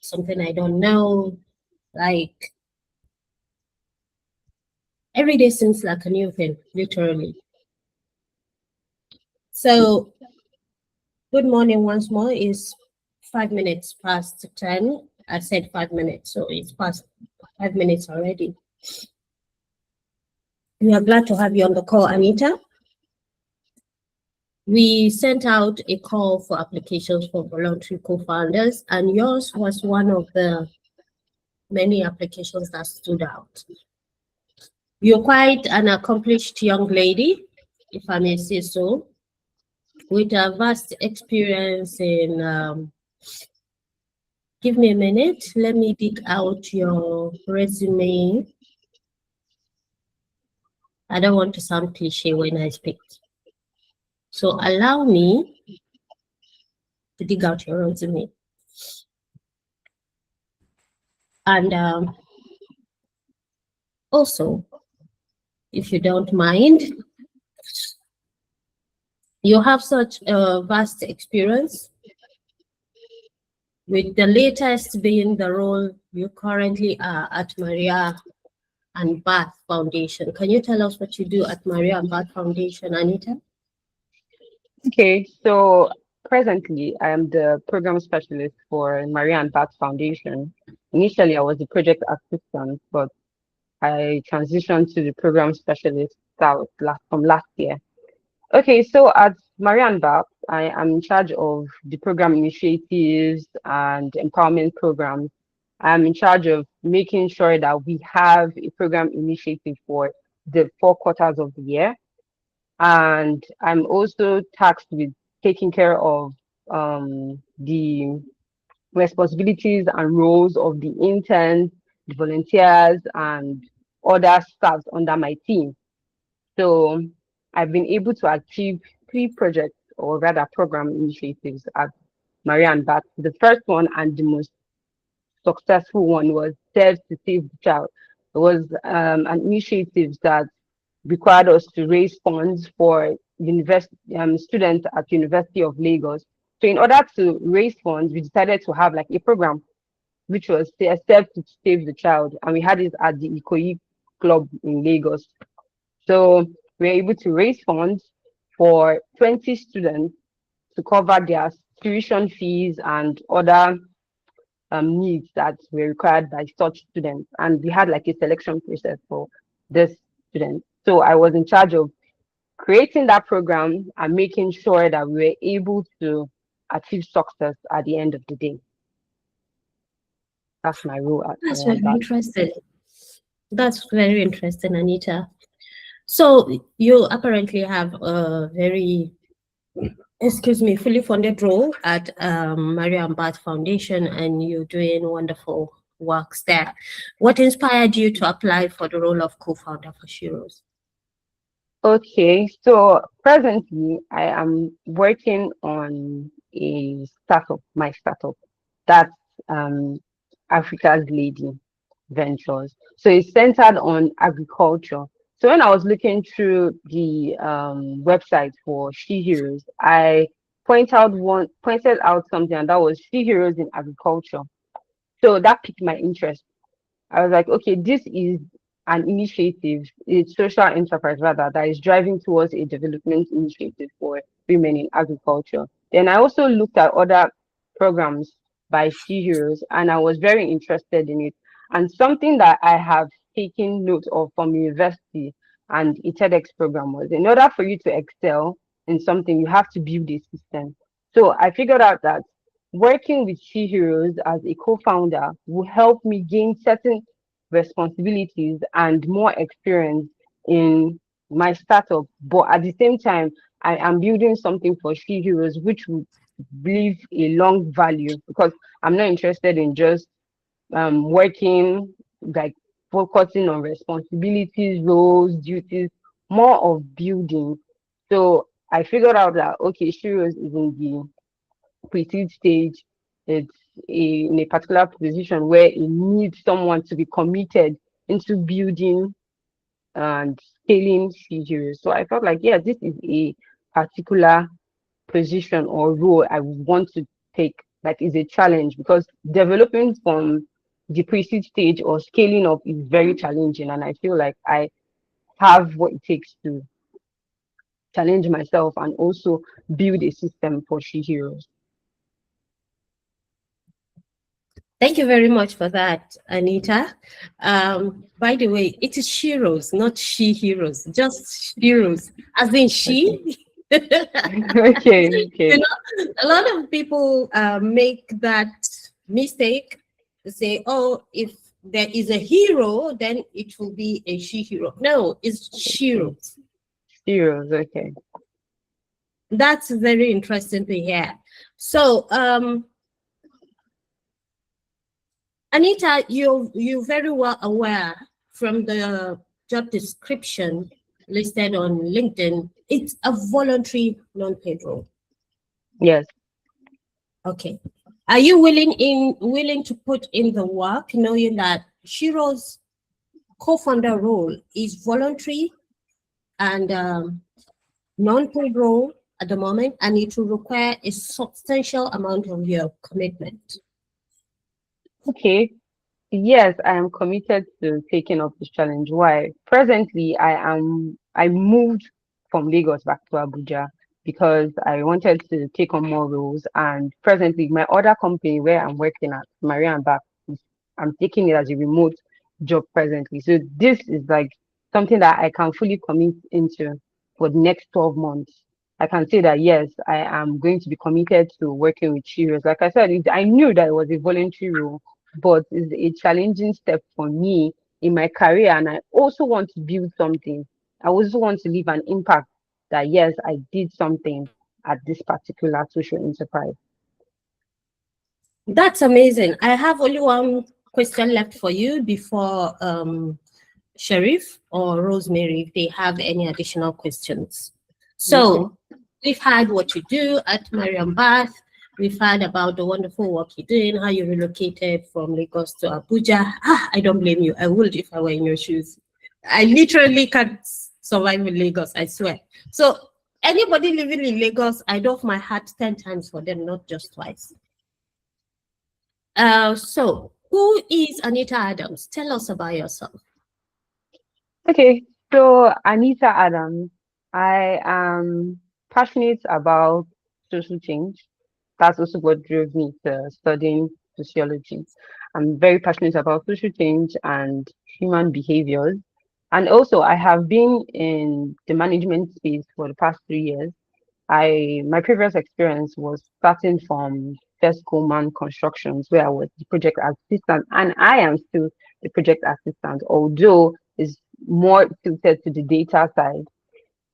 something I don't know. Like every day seems like a new thing, literally. So good morning once more. Is 5 minutes past 10. I said 5 minutes, so it's past 5 minutes already. We are glad to have you on the call, Anita. We sent out a call for applications for voluntary co-founders, and yours was one of the many applications that stood out. You're quite an accomplished young lady, if I may say so, with a vast experience in, give me a minute, let me dig out your resume. I don't want to sound cliche when I speak. So allow me to dig out your resume. And also, if you don't mind, you have such a vast experience, with the latest being the role you currently are at Maria and Bath Foundation. Can you tell us what you do at Maria and Bath Foundation, Anita? Okay, so presently I am the program specialist for Maria and Bath Foundation. Initially, I was the project assistant, but I transitioned to the program specialist from last year. Okay, so at Maria and Bath, I am in charge of the program initiatives and empowerment programs. I'm in charge of making sure that we have a program initiative for the 4 quarters of the year, and I'm also tasked with taking care of the responsibilities and roles of the interns, the volunteers, and other staff under my team. So I've been able to achieve 3 projects, or rather program initiatives at Maria and Bath. The first one and the most successful one was Serve to Save the Child. It was an initiative that required us to raise funds for students at University of Lagos. So in order to raise funds, we decided to have like a program which was Serve to Save the Child, and we had it at the Ikoyi Club in Lagos. So we were able to raise funds for 20 students to cover their tuition fees and other needs that were required by such students. And we had like a selection process for this student. So I was in charge of creating that program and making sure that we were able to achieve success at the end of the day. That's my role at That's Mayan very Bath. interesting. That's very interesting, Anita. So you apparently have a very, excuse me, fully funded role at Maria and Bath Foundation, and you're doing wonderful works there. What inspired you to apply for the role of co-founder for Shiros? Okay, so presently I am working on my startup. That's um, Africa's Lady Ventures. So it's centered on agriculture. So when I was looking through the website for She Heroes, I pointed out something, and that was She Heroes in Agriculture. So that piqued my interest. I was like, okay, this is an initiative, a social enterprise rather, that is driving towards a development initiative for women in agriculture. Then I also looked at other programs by She Heroes, and I was very interested in it. And something that I have taken note of from university and a TEDx program was, in order for you to excel in something, you have to build a system. So I figured out that working with She Heroes as a co-founder will help me gain certain responsibilities and more experience in my startup. But at the same time, I am building something for She Heroes, which will leave a long value, because I'm not interested in just working, like focusing on responsibilities, roles, duties, more of building. So I figured out that okay, She Heroes is in the pre-seed stage. It's in a particular position where it needs someone to be committed into building and scaling CGOs. So I felt like, yeah, this is a particular position or role I would want to take like is a challenge because developing from the pre-seed stage or scaling up is very challenging, and I feel like I have what it takes to challenge myself and also build a system for she heroes. Thank you very much for that, Anita. By the way, it is Shiros, not she heroes, just Shiros, as in Okay. she. Okay, You okay, know, a lot of people make that mistake to say, oh, if there is a hero, then it will be a she hero. No, it's okay. Shiros. Heroes, okay. That's very interesting to hear. So, Anita, you're very well aware from the job description listed on LinkedIn. It's a voluntary non-paid role. Yes. Okay. Are you willing to put in the work, knowing that Shiro's co-founder role is voluntary and non-paid role at the moment, and it will require a substantial amount of your commitment? Okay. Yes, I am committed to taking up this challenge. Why? Presently, I moved from Lagos back to Abuja because I wanted to take on more roles. And presently, my other company where I'm working at, Maria and Back, I'm taking it as a remote job presently. So this is like something that I can fully commit into for the next 12 months. I can say that yes, I am going to be committed to working with Cheerios. Like I said, I knew that it was a voluntary role, but it's a challenging step for me in my career. And I also want to build something. I also want to leave an impact that yes, I did something at this particular social enterprise. That's amazing. I have only one question left for you before Sharif or Rosemary, if they have any additional questions. Okay. So we've had what you do at Mariam Bath. We've heard about the wonderful work you're doing, how you relocated from Lagos to Abuja. I don't blame you. I would if I were in your shoes. I literally can't survive in Lagos, I swear. So anybody living in Lagos, I'd off my heart 10 times for them, not just twice. So who is Anita Adams? Tell us about yourself. Okay, so Anita Adams, I am passionate about social change. That's also what drove me to studying sociology. I'm very passionate about social change and human behaviors. And also, I have been in the management space for the past 3 years. My previous experience was starting from first Coleman Constructions, where I was the project assistant, and I am still the project assistant, although it's more tilted to the data side.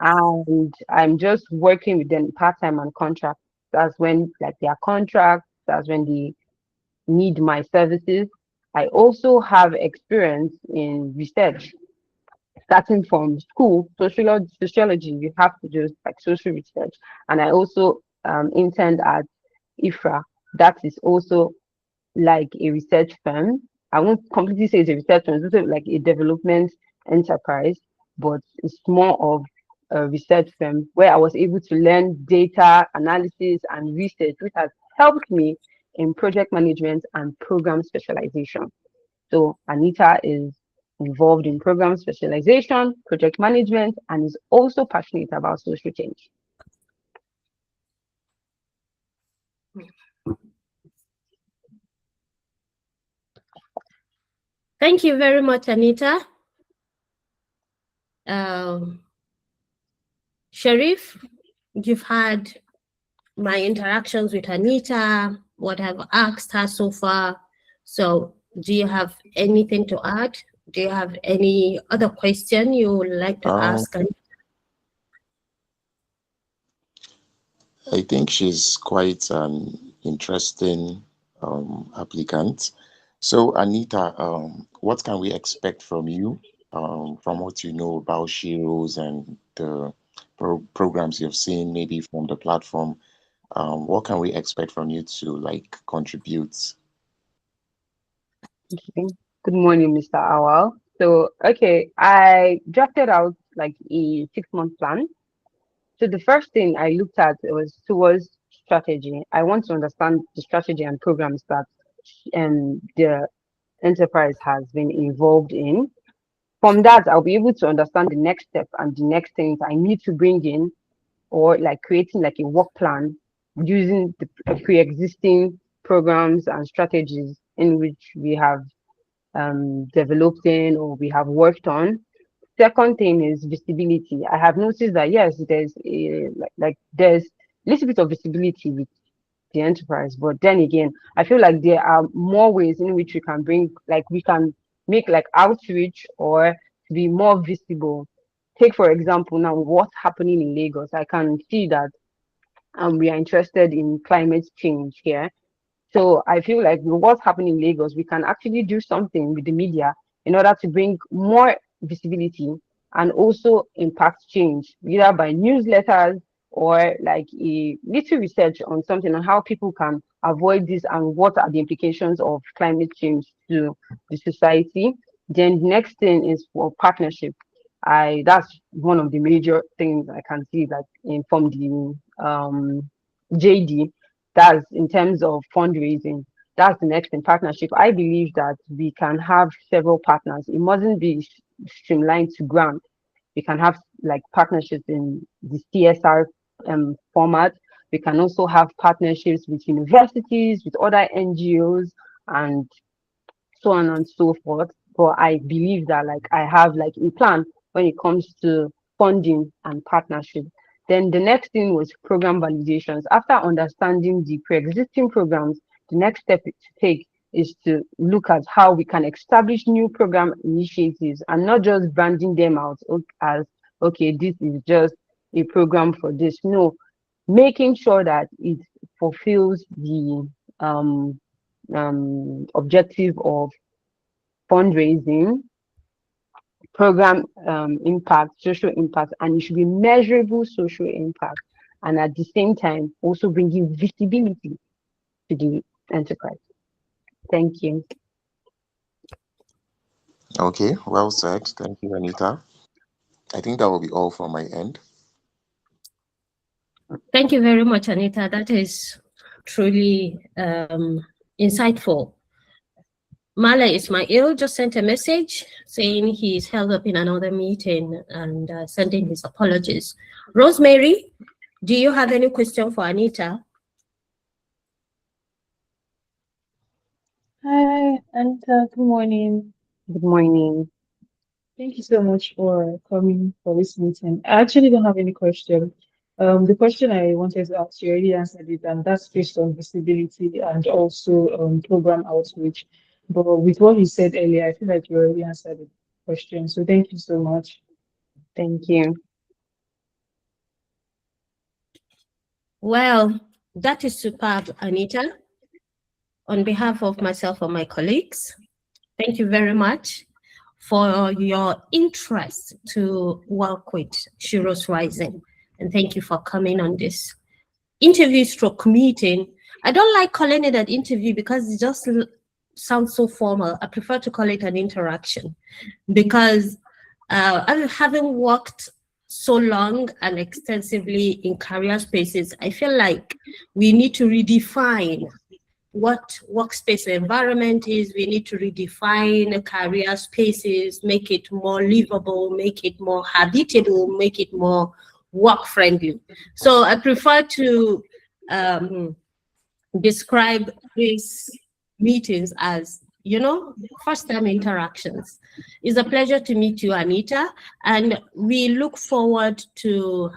And I'm just working with them part time and contract. That's when like their contract, that's when they need my services. I also have experience in research starting from school, sociology, you have to do like social research. And I also interned at IFRA. That is also like a research firm. I won't completely say it's a research firm, it's also like a development enterprise, but it's more of a research firm where I was able to learn data analysis and research, which has helped me in project management and program specialization. So Anita is involved in program specialization, project management, and is also passionate about social change. Thank you very much, Anita. Um, Sharif, you've had my interactions with Anita, what I've asked her so far. So, do you have anything to add? Do you have any other question you would like to Um, ask? I think she's quite an interesting applicant. So, Anita, what can we expect from you, from what you know about Shiros and the programs you've seen, maybe from the platform? What can we expect from you to like contribute? Okay. Good morning, Mr. Awal. So, okay, I drafted out like a 6 month plan. So the first thing I looked at was towards strategy. I want to understand the strategy and programs that the enterprise has been involved in. From that, I'll be able to understand the next step and the next things I need to bring in, or like creating like a work plan using the pre-existing programs and strategies in which we have developed in or we have worked on. Second thing is visibility. I have noticed that yes, there's there's a little bit of visibility with the enterprise, but then again, I feel like there are more ways in which we can bring, like we can make like outreach or be more visible. Take for example now what's happening in Lagos. I can see that we are interested in climate change here, so I feel like with what's happening in Lagos, we can actually do something with the media in order to bring more visibility and also impact change, either by newsletters or like a little research on something on how people can avoid this and what are the implications of climate change to the society. Then the next thing is for partnership. I That's one of the major things I can see, like in from the JD. That's in terms of fundraising. That's the next in partnership. I believe that we can have several partners. It mustn't be streamlined to grant. We can have like partnerships in the CSR format. We can also have partnerships with universities, with other NGOs, and so on and so forth. But I believe that like I have like a plan when it comes to funding and partnership. Then the next thing was program validations. After understanding the pre-existing programs, the next step to take is to look at how we can establish new program initiatives and not just branding them out as okay, this is just a program for this. No, making sure that it fulfills the objective of fundraising, program impact, social impact, and it should be measurable social impact. And at the same time, also bringing visibility to the enterprise. Thank you. Okay, well said. Thank you, Anita. I think that will be all from my end. Thank you very much, Anita. That is truly insightful. Mala Ismail just sent a message saying he's held up in another meeting and sending his apologies. Rosemary, do you have any question for Anita? Hi, Anita. Good morning. Good morning. Thank you so much for coming for this meeting. I actually don't have any question. The question I wanted to ask, you already answered it, and that's based on visibility and also program outreach. But with what you said earlier, I feel like you already answered the question. So thank you so much. Thank you. Well, that is superb, Anita. On behalf of myself and my colleagues, thank you very much for your interest to work with Shiro's Rising. And thank you for coming on this interview stroke meeting. I don't like calling it an interview because it just sounds so formal. I prefer to call it an interaction because having worked so long and extensively in career spaces, I feel like we need to redefine what workspace environment is. We need to redefine career spaces, make it more livable, make it more habitable, make it more work friendly. So I prefer to describe these meetings as, first time interactions. It's a pleasure to meet you, Anita, and we look forward to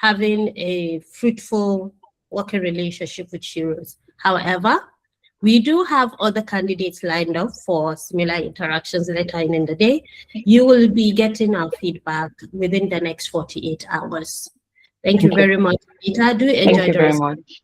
having a fruitful working relationship with Shiro's. However, we do have other candidates lined up for similar interactions later in the day. You will be getting our feedback within the next 48 hours. Thank you very much, Anita. Do enjoy Thank you the very rest. much.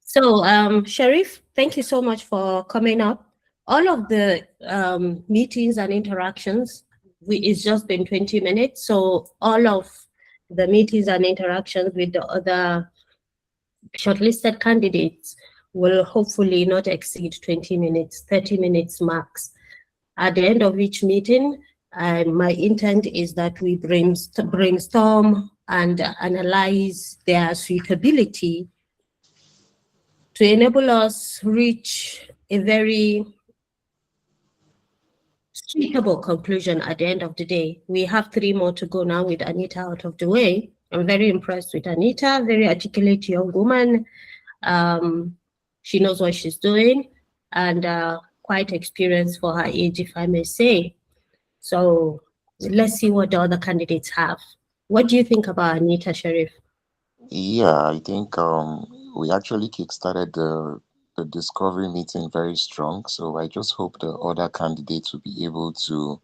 So, Sharif, thank you so much for coming up. All of the meetings and interactions, it's just been 20 minutes. So all of the meetings and interactions with the other shortlisted candidates will hopefully not exceed 20 minutes, 30 minutes max. At the end of each meeting, my intent is that we brainstorm and analyze their suitability to enable us reach a very suitable conclusion at the end of the day. We have 3 more to go now with Anita out of the way. I'm very impressed with Anita, very articulate young woman. She knows what she's doing and quite experienced for her age, if I may say. So let's see what the other candidates have. What do you think about Anita, Sharif? Yeah, I think we actually kickstarted the discovery meeting very strong. So I just hope the other candidates will be able to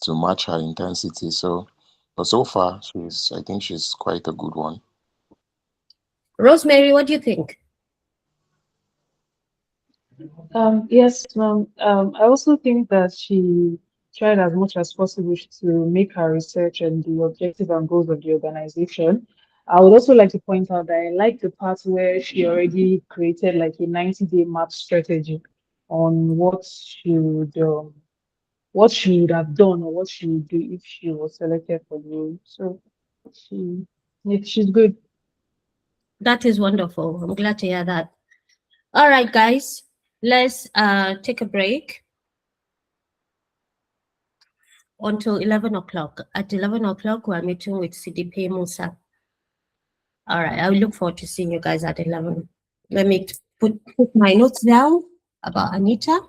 match her intensity. So, but so far, I think she's quite a good one. Rosemary, what do you think? Yes, ma'am. I also think that she tried as much as possible to make her research and the objective and goals of the organization. I would also like to point out that I like the part where she already created like a 90-day map strategy on what she would have done or what she would do if she was selected for the role. So she, she's good. That is wonderful. I'm glad to hear that. All right, guys, let's take a break until 11 o'clock. At 11 o'clock, we're meeting with CDP Musa. All right, I look forward to seeing you guys at 11. Let me put my notes down about Anita.